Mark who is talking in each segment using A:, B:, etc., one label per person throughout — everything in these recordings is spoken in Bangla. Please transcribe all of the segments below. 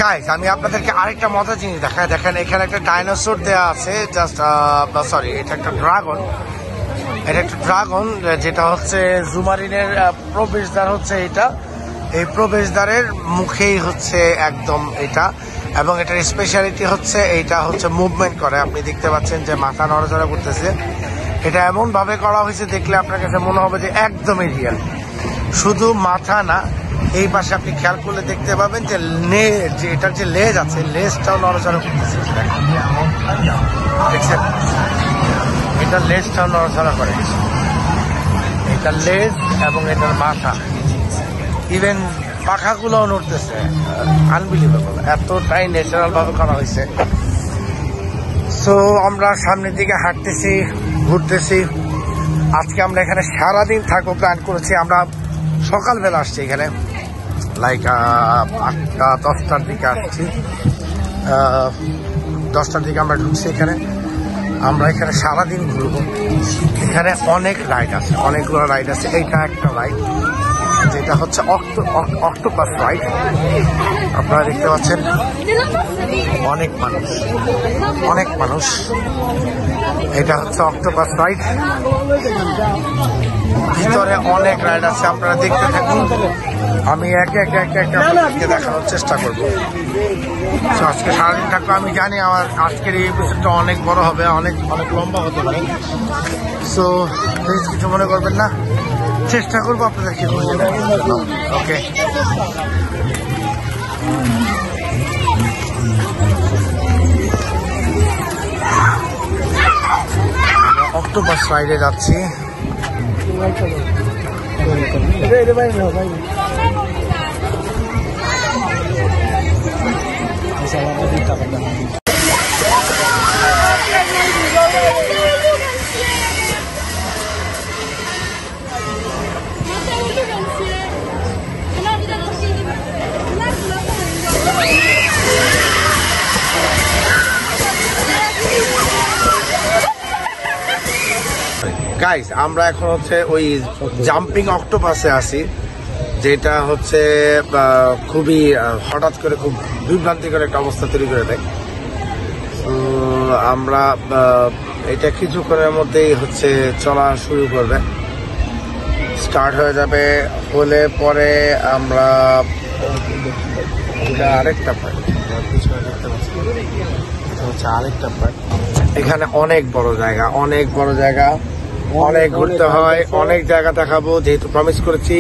A: গাইস আমি আপনাদেরকে আরেকটা মজার জিনিস দেখাই। দেখেন এখানে একটা ডাইনোসর দেওয়া আছে, জাস্ট সরি এটা একটা ড্রাগন। এটা একটা ড্রাগন যেটা হচ্ছে জুমারিনের প্রবেশদ্বার হচ্ছে এটা। এই প্রবেশদ্বারের মুখেই হচ্ছে একদম এটা, এবং এটার স্পেশালিটি হচ্ছে এইটা হচ্ছে মুভমেন্ট করে। আপনি দেখতে পাচ্ছেন যে মাথা নড়াচড়া করতেছে। এটা এমন ভাবে করা হয়েছে দেখলে আপনার কাছে মনে হবে যে একদমই রিয়েল। শুধু মাথা না, এই পাশে আপনি খেয়াল করলে দেখতে পাবেন যে এটার যে লেজ আছে, লেজটাও নড়াচড়া করতেছে। দেখছেন এটার লেজটাও নড়াচড়া করে, এটার লেজ এবং এটার মাথা, ইভেন পাখাগুলোও নড়তেছে। আনবিলিভেবল, এতটাই ন্যাচারাল ভাবে করা হয়েছে। সো আমরা সামনের দিকে হাঁটতেছি, ঘুরতেছি। আজকে আমরা এখানে সারাদিন থাকবো প্ল্যান করেছি। আমরা সকালবেলা আসছি এখানে, লাইক 8টা-10টার দিকে আসছি। 10টার দিকে আমরা ঢুকছি এখানে। আমরা এখানে সারাদিন ঘুরবো। এখানে অনেক রাইড আছে, অনেকগুলো রাইড আছে। এইটা একটা রাইড যেটা হচ্ছে অক্টোপাস রাইড। আপনারা দেখতে পাচ্ছেন অনেক মানুষ, অনেক মানুষ। এটা হচ্ছে অক্টোপাস রাইড। ভিতরে অনেক রাইড আছে, আপনারা দেখতে থাকুন। আমি একে দেখানোর চেষ্টা করবো। আজকে সারাদিন থাকবো। আমি জানি আমার আজকের এই এপিসোডটা অনেক বড় হবে, অনেক লম্বা হতে পারে। সো প্লিজ কিছু মনে করবেন না, চেষ্টা করবো আপনাদেরকে। ওকে, অক্টোপাস রাইডে যাচ্ছি। গাইস আমরা এখন হচ্ছে ওই জাম্পিং অক্টোপাসে আছি, যেটা হচ্ছে খুবই হঠাৎ করে খুব বিভ্রান্তিকর একটা অবস্থা তৈরি করে দেয়। আমরা এটা কিছুক্ষণের মধ্যেই হচ্ছে চলা শুরু করবে, স্টার্ট হয়ে যাবে। হলে পরে আমরা আরেকটা পার্ট হচ্ছে আরেকটা পার্ট। এখানে অনেক বড় জায়গা, অনেক বড় জায়গা, অনেক ঘুরতে হয়, অনেক জায়গা দেখাবো যেহেতু প্রমিস করেছি।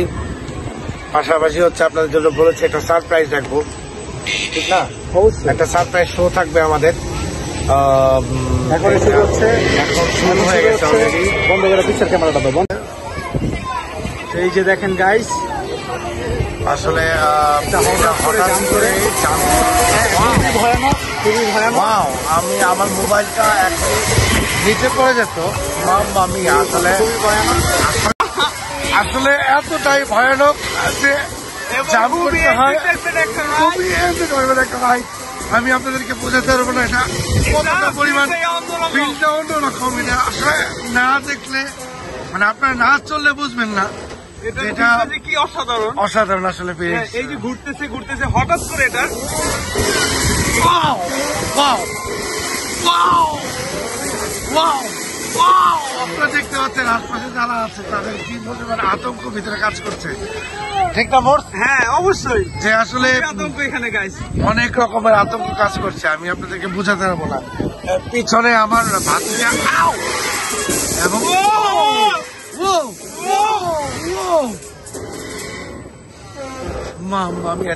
A: পাশাপাশি হচ্ছে আপনাদের জন্য বলেছি একটা সারপ্রাইজ রাখবো, ঠিক না? একটা সারপ্রাইজ শো থাকবে আমাদের। এখন শুরু হয়ে গেছে অলরেডি। বন্ধ করে পিকচার ক্যামেরাটা তো বন্ধ। এই যে দেখেন গাইস, আসলে হঠাৎ করে আমি আমার মোবাইলটা নিচে পড়ে যেত। আমি আসলে এতটাই ভয়ানক যে জাম করতে হয়। আমি আপনাদেরকে বোঝাতে পারবো না এটা কতটা পরিমাণ ফিলটা অন্যরকম। এটা আসলে না দেখলে, মানে আপনারা না চললে বুঝবেন না এটা কি অসাধারণ। অসাধারণ আসলে এই যে ঘুরতেছে হঠাৎ করে এটা আপনারা দেখতে পাচ্ছেন আশপাশে যারা আছে তাদের কি বলতে পারে আতঙ্ক ভিতরে কাজ করছে, ঠিক না মোর? হ্যাঁ অবশ্যই, যে আসলে আতঙ্ক এখানে গাইস অনেক রকমের আতঙ্ক কাজ করছে। আমি আপনাদেরকে বোঝাতে পারবো না। পিছনে আমার ভাতিজা এবং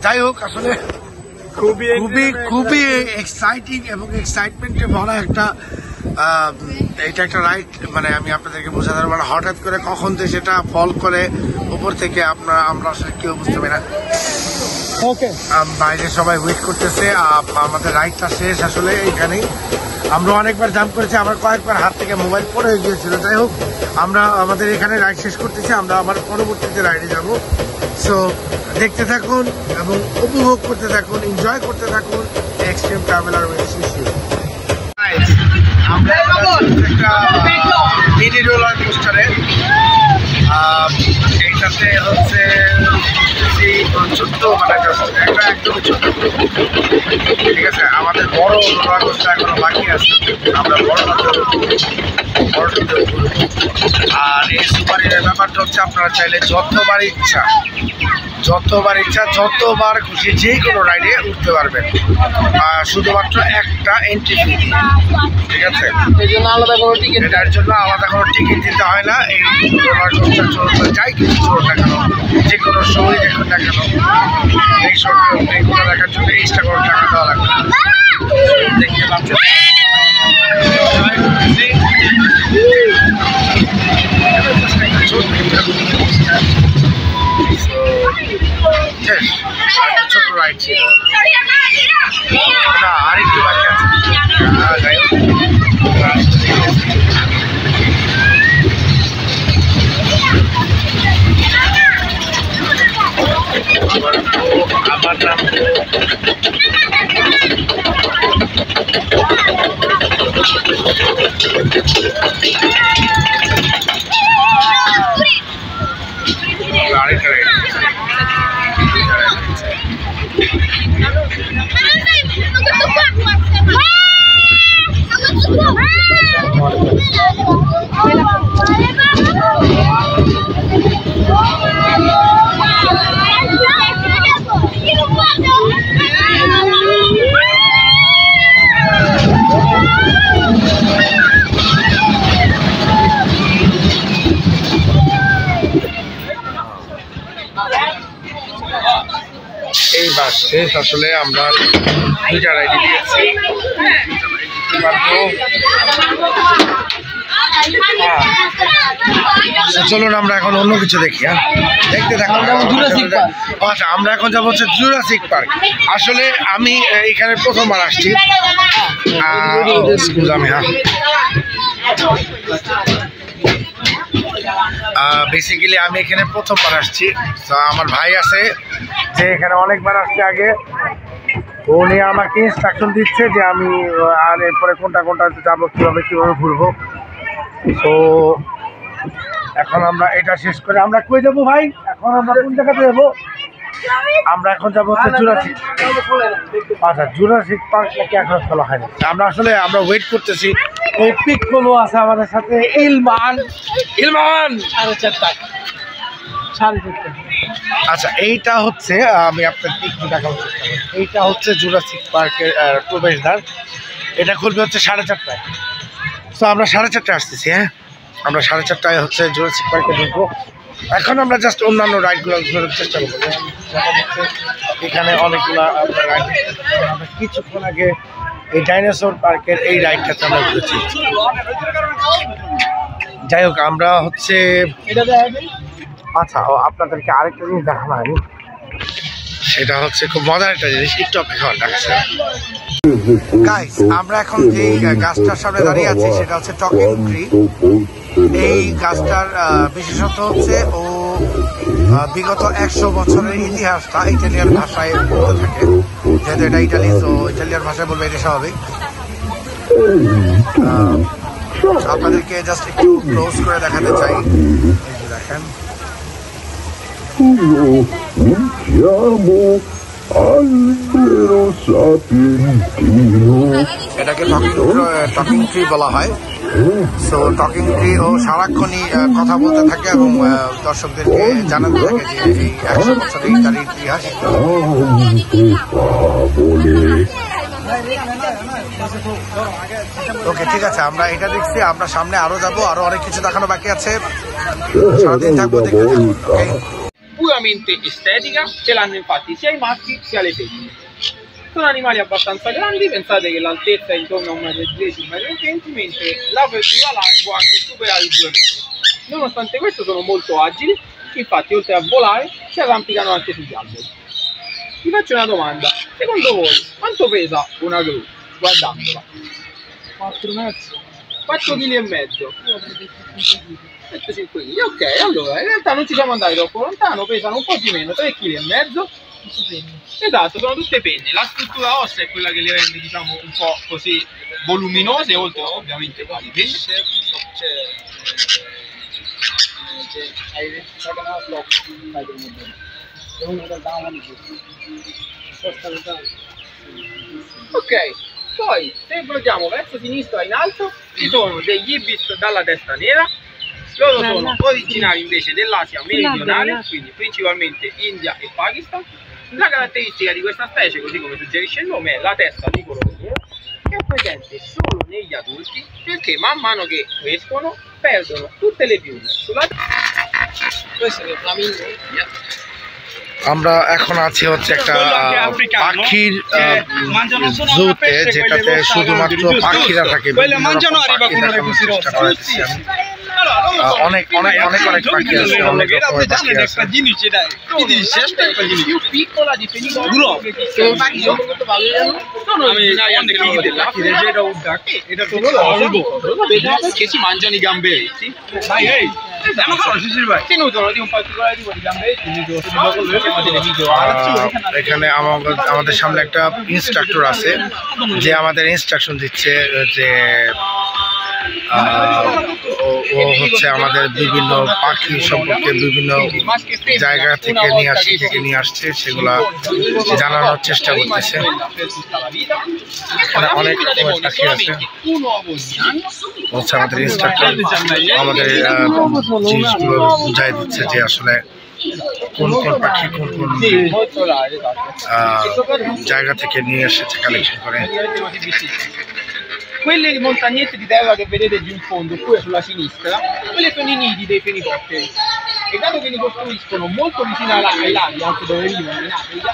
A: যাই হোক, আসলে খুবই এক্সাইটিং এবং এক্সাইটমেন্টে ভরা একটা এটা একটা রাইড। মানে আমি আপনাদেরকে বোঝাতে পারবো না হঠাৎ করে কখন যে সেটা ফল করে উপর থেকে আমরা আসলে কেউ বুঝতে পারি না। বাইরে সবাই ওয়েট করতেছে, আমাদের রাইডটা শেষ আসলে এইখানেই। আমরা অনেকবার জাম্প করেছি, আমার কয়েকবার হাত থেকে মোবাইল পড়ে গিয়েছিল। যাই হোক, আমরা আমাদের এখানে রাইড শেষ করতেছি, আমরা আমার পরবর্তীতে রাইডে যাব। সো দেখতে থাকুন এবং উপভোগ করতে থাকুন, এনজয় করতে থাকুন এক্সট্রিম ট্রাভেলার উইথ শিশু। আমরা একটা মিনি রোলার কোস্টারে এইটাতে হচ্ছে ছোট্ট মানে একটা একদমই ছোট, ঠিক আছে। আমাদের বড় রোলার কোস্টার এখনো বাকি আছে, আমরা বড়টাতে ঘুরবো। আর এই সুপারির ব্যাপারটা হচ্ছে আপনারা চাইলে যতবার ইচ্ছা যতবার খুশি যে কোনো রাইডে উঠতে পারবেন, শুধুমাত্র একটা এন্ট্রি ফি, ঠিক আছে। এটার জন্য আলাদা কোনো টিকিট দিতে হয় না। এই রোলার কোস্টার চলতে যাই কিছু চলুন না কেন, যে কোনো সময় দেখুন না কেন, এই এইগুলো দেখার জন্য এক্সট্রা কোনো টাকা দেওয়া লাগবে না। দেখতে পাচ্ছেন ছোট্ট রাইড ছিল না, আরেকটু বাকি আছে। যাই হোক, আমার নাম আরেকটা রাইড এই বাস শেষ। আসলে আমরা দুইটা রাইড দিয়েছি, চলুন আমরা এখন অন্য কিছু দেখি। হ্যাঁ, দেখতে থাকুন। আচ্ছা, আমরা এখন যাবো হচ্ছে জুরাসিক পার্ক। আসলে আমি এখানে প্রথমবার আসছি, বেসিক্যালি আমি এখানে প্রথমবার আসছি। তো আমার ভাই আছে যে এখানে অনেকবার আসছে আগে, উনি আমাকে ইনস্ট্রাকশন দিচ্ছে যে আমি আর এরপরে কোনটা যাবো, কীভাবে ঘুরবো। তো এখন আমরা এটা শেষ করে আমরা কই যাবো ভাই? এখন আমরা কোন জায়গাতে যাবো? আমরা এখন যাবো হচ্ছে জুরাসিক। আচ্ছা, জুরাসিক পার্ক নাকি এখন খোলা হয়নি। আমরা ওয়েট করতেছি। ওই পিকগুলো আছে আমাদের সাথে, ইলমান আচ্ছা, এইটা হচ্ছে আমি আপনাকে একটু দেখাবো। এইটা হচ্ছে জুরাসিক পার্কের প্রবেশদ্বার। এটা খুলবে হচ্ছে 4:30টায়। তো আমরা 4:30টায় আসতেছি। হ্যাঁ, আমরা 4:30টায় হচ্ছে জুরাসিক পার্কে ঢুকবো। এখন আমরা জাস্ট অন্যান্য রাইডগুলো ঘোরার চেষ্টা করবো। এখানে অনেকগুলো রাইড, আমরা কিছুক্ষণ আগে এই ডাইনোসর পার্কের এই রাইডটাতে আমরা ঘুরেছি। যাই হোক, আমরা হচ্ছে আচ্ছা, আপনাদেরকে আরেকটা জিনিস দেখানো হয়নি, সেটা হচ্ছে খুব মজার একটা জিনিস। একটু অপেক্ষা দেখাচ্ছে। গাইস, আমরা এখন যে গাছটার সামনে দাঁড়িয়ে আছি সেটা হচ্ছে টকিং ট্রি। এই গাছটার বিশেষত্ব হচ্ছে ও বিগত 100 বছরের ইতিহাসটা ইটালিয়ান ভাষায় বলতে থাকে। যেহেতু এটা ইটালিয়ান ভাষায় বলবে, এটা স্বাভাবিক। আপনাদেরকে জাস্ট একটু ক্লোজ করে দেখাতে চাই। দেখেন, এটাকে টকিং ট্রি বলা হয়। সো টকিং ট্রি ও সারাক্ষণই কথা বলতে থাকে এবং দর্শকদেরকে জানাতে থাকে যে এই 100 বছরের ইতালির ইতিহাস। ওকে, ঠিক আছে, আমরা এটা দেখছি। আমরা সামনে আরো যাবো, আরো অনেক কিছু দেখানো বাকি আছে। সারাদিন থাকবো, দেখতে থাকবো।
B: Puramente estetica, ce l'hanno infatti sia i maschi sia le femmine. Sono animali abbastanza grandi, pensate che l'altezza è intorno a 1,10 m, 1,20 m, mentre l'apertura là può anche superare i 2 metri. Nonostante questo sono molto agili, infatti oltre a volare si arrampicano anche sugli alberi. Vi faccio una domanda, secondo voi quanto pesa una gru guardandola? 4,5 kg. 7-5 kg, ok, allora in realtà non ci siamo andati troppo lontano, pesano un po' di meno, 3,5 kg. Esatto, sono tutte penne. La struttura ossea è quella che le rende, diciamo, un po' così voluminose, oltre ovviamente alle penne. Ok, poi se guardiamo verso sinistra in alto ci sono degli ibis dalla testa nera. Loro sono originari invece dell'Asia meridionale, quindi principalmente India e Pakistan. La caratteristica di questa specie, così come suggerisce il nome, è la testa di colore nero, che è presente solo negli adulti, perché man mano che crescono perdono tutte le piume sulla questo è il flamingo.
A: আমরা এখন আছি হচ্ছে একটা পাখির জুতে, যেটাতে শুধুমাত্র পাখিরা থাকে। অনেক অনেক অনেক অনেক পাখি আছে, অনেক রকমের পাখি আছে।
B: più piccola di fenicottero sono originari anche loro che si mangiano i gamberetti. Si nutrono di un particolare tipo di gamberetti.
A: এখানে আমাদের সামনে একটা ইনস্ট্রাক্টর আছে যে আমাদের ইনস্ট্রাকশন দিচ্ছে, যে ও হচ্ছে আমাদের বিভিন্ন পাখি সম্পর্কে বিভিন্ন জায়গা থেকে নিয়ে আসছে সেগুলা জানানোর চেষ্টা করতেছে। এখানে অনেক রকমের পাখি আছে, হচ্ছে আমাদের ইনস্ট্রাক্টর আমাদের জিনিসগুলো বুঝাই দিচ্ছে যে আসলে কোন কোন পাখি কোন কোন জায়গা থেকে নিয়ে এসেছে কালেকশন করে।
B: Quelle montagnette di terra che vedete giù in fondo, qui sulla sinistra, quelle sono i nidi dei fenicotteri. E dato che li costruiscono molto vicino ai laghi, anche dove vivono in Africa,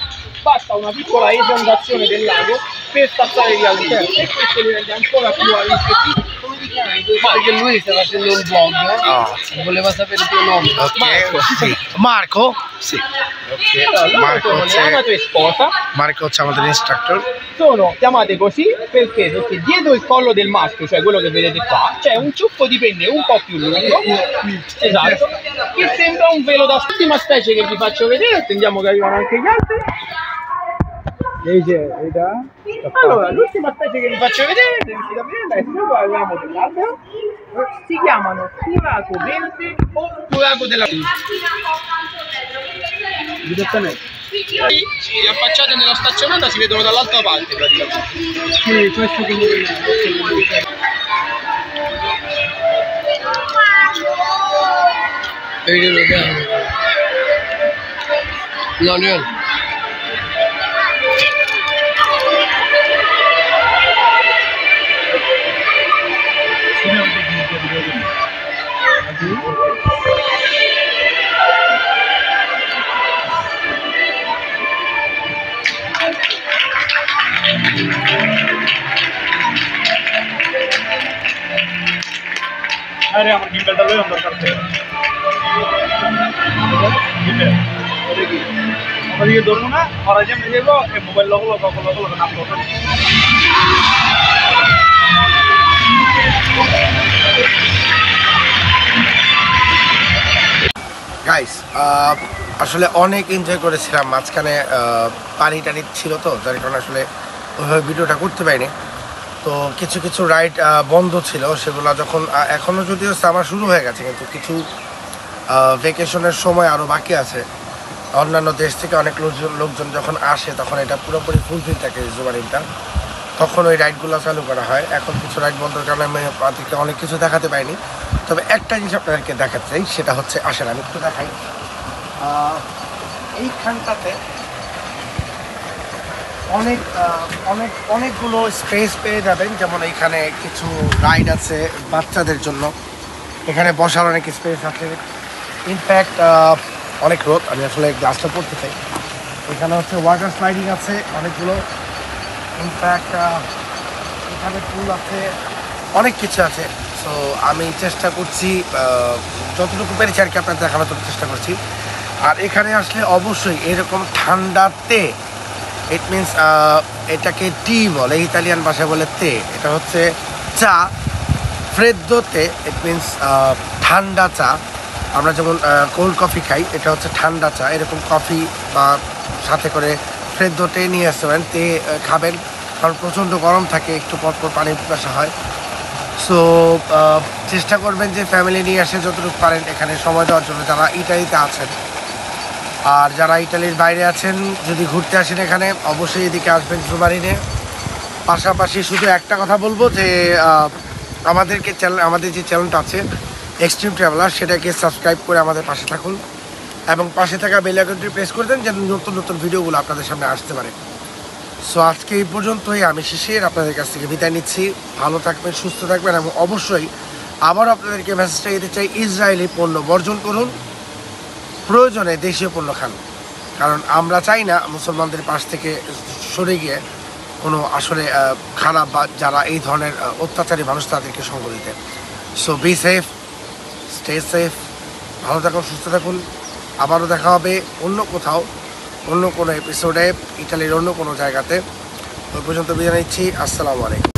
B: basta una piccola esondazione del lago per spazzare via l'interno. E questo li rende ancora più ristrettiti. Come ti chiami?
C: Perché lui sta facendo un vlog e voleva sapere il tuo nome.
A: Marco? Sì. Marco? Sì. Okay.
B: Marco è una tua sposa.
A: Marco è আমাদের instructor.
B: Sono chiamate così perché dietro il collo del maschio, cioè quello che vedete qua, c'è un ciuffo di penne un po' più lungo, esatto, che sembra un velo da ultima specie che vi faccio vedere. Attendiamo che arrivano anche gli altri. Allora, l'ultima specie che vi faccio vedere, se riuscite a vedere, è sopra il ramo dell'albero, si chiamano turaco verde o turaco della si affacciate nella staccionata, si vedono dall'altra parte praticamente.
C: Sì, questo che Lionel.
D: আরে আমার গিম্বেলটা লই আমরা করতে গিম্বেল ওরে কি আমরা কি ধরবো না ওরা যে মেলে গো এই মোবাইল লগো নাম করতে
A: গাইস আসলে অনেক এনজয় করেছিলাম, মাঝখানে পানি টানি ছিল তো যার কারণে আসলে ওইভাবে ভিডিওটা করতে পারিনি। তো কিছু কিছু রাইড বন্ধ ছিল, সেগুলো যখন এখনও যদিও সামার শুরু হয়ে গেছে, কিন্তু কিছু ভ্যাকেশনের সময় আরও বাকি আছে। অন্যান্য দেশ থেকে অনেক লোকজন যখন আসে তখন এটা পুরোপুরি ফুলফিল থাকে জুমারিনটা, তখন ওই রাইডগুলো চালু করা হয়। এখন কিছু রাইড বন্ধের কারণে আমি আপনাদেরকে অনেক কিছু দেখাতে পারিনি, তবে একটা জিনিস আপনাদেরকে দেখাতে চাই, সেটা হচ্ছে আসেন আমি একটু দেখাই। এইখানটাতে অনেকগুলো স্পেস পেয়ে যাবেন, যেমন এইখানে কিছু রাইড আছে বাচ্চাদের জন্য, এখানে বসার অনেক স্পেস আছে। ইনফ্যাক্ট অনেক রোদ, আমি আসলে গ্লাসটা পড়তে চাই। এখানে হচ্ছে ওয়াটার স্লাইডিং আছে অনেকগুলো, ইনফ্যাক্ট এখানে পুল আছে, অনেক কিছু আছে। সো আমি চেষ্টা করছি যতটুকু পেরেছি আর কি আপনার দেখানোর চেষ্টা করছি। আর এখানে আসলে অবশ্যই এরকম ঠান্ডাতে, ইট মিনস এটাকে টি বলে, ইতালিয়ান ভাষায় বলে তে, এটা হচ্ছে চা, ফ্রেদ্দোতে, ইট মিনস ঠান্ডা চা। আমরা যেমন কোল্ড কফি খাই, এটা হচ্ছে ঠান্ডা চা। এরকম কফি বা সাথে করে ফ্রেদ্দোতে নিয়ে আসবেন, তে খাবেন, কারণ প্রচণ্ড গরম থাকে, একটু পরপর পানি পিপাসা হয়। সো চেষ্টা করবেন যে ফ্যামিলি নিয়ে এসে যতটুকু পারেন এখানে সময় দেওয়ার জন্য যারা ইটালিতে আছেন। আর যারা ইটালির বাইরে আছেন যদি ঘুরতে আসেন এখানে অবশ্যই এদিকে আসবেন জুমারিনে। পাশাপাশি শুধু একটা কথা বলবো যে আমাদের যে চ্যানেলটা আছে এক্সট্রিম ট্রাভেলার, সেটাকে সাবস্ক্রাইব করে আমাদের পাশে থাকুন এবং পাশে থাকা বেল আইকনটি প্রেস করে দেন যেন নতুন নতুন ভিডিওগুলো আপনাদের সামনে আসতে পারে। সো আজকে এই পর্যন্তই, আমি শিশির আপনাদের কাছ থেকে বিদায় নিচ্ছি। ভালো থাকবেন, সুস্থ থাকবেন এবং অবশ্যই আবার আপনাদেরকে মেসেজটা দিতে চাই, ইসরায়েলি পণ্য বর্জন করুন, প্রয়োজনে দেশীয় পণ্য খান। কারণ আমরা চাই না মুসলমানদের পাশ থেকে সরে গিয়ে কোনো আসলে খারাপ বা যারা এই ধরনের অত্যাচারী মানুষ তাদেরকে সঙ্গ দিতে। So be safe, stay safe, ভালো থাকুন, সুস্থ থাকুন। আবারও দেখা হবে অন্য কোথাও, অন্য কোনো এপিসোডে, ইটালির অন্য কোনো জায়গাতে। ওই পর্যন্ত বিদায় নিচ্ছি। আসসালামু আলাইকুম।